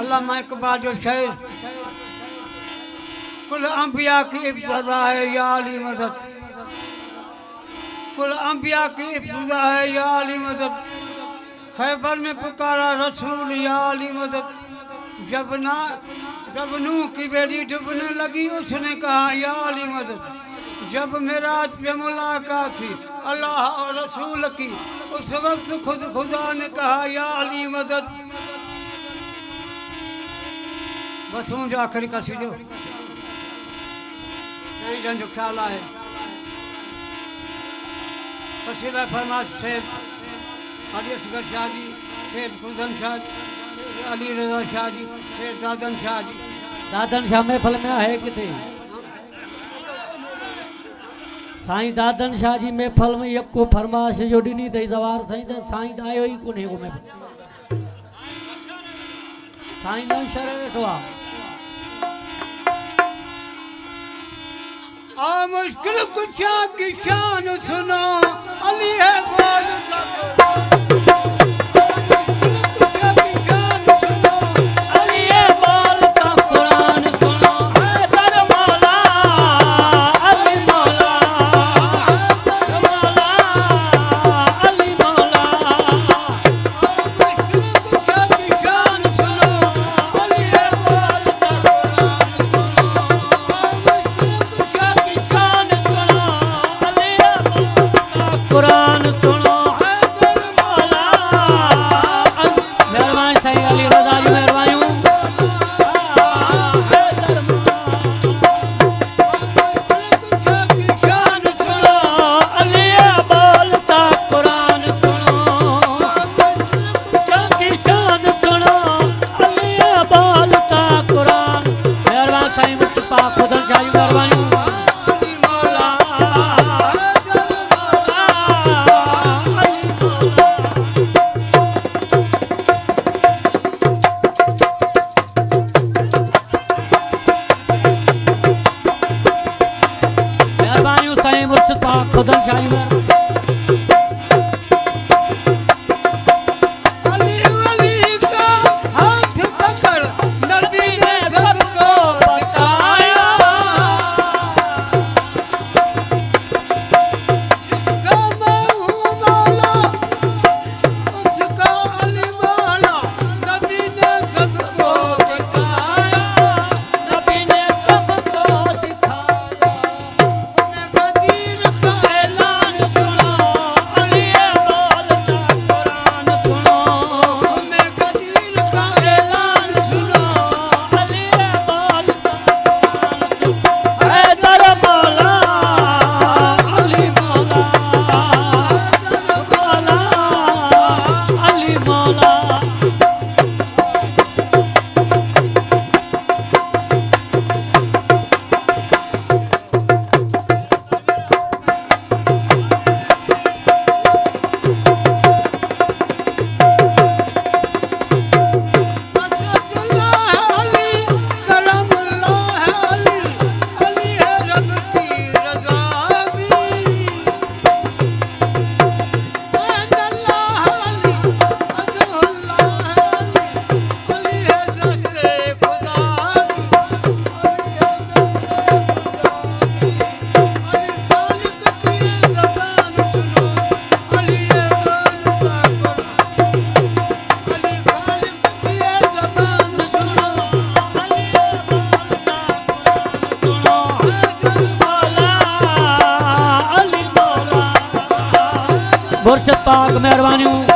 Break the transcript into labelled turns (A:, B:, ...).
A: अल्लामा इकबाल जो शेर, कुल अंबिया की इब्तिदा है या अली मदद, कुल अंबिया की इब्तिदा है या अली मदद, खैबर में पुकारा रसूल या अली मदद, जब नूह की बेड़ी डूबने लगी उसने कहा या अली मदद, जब मेराज पे मुलाकात थी अल्लाह और रसूल की उस वक्त खुद खुदा ने कहा या अली मदद। बस मुझे आखिरी कसीदो जन जो ख्याल है कसीदा फरमाश शेर अली असगर शाह जी, शेर कुंदन शाह, अली रजा शाह जी, शेर दादन शाह जी।
B: दादन शाह महफिल में है किथे? साईं दादन शाह जी महफिल में यको फरमाश जो ॾिनी अथई ज़वार साईं त साईं त आयो ई कोन्हे को महफिल। साईं न शर वेठो आहे।
A: आ मुश्किल कुशा की शान सुनो अली है बाल
B: खुदन चाहिए मुर्शिद पाक मेहरबानियों।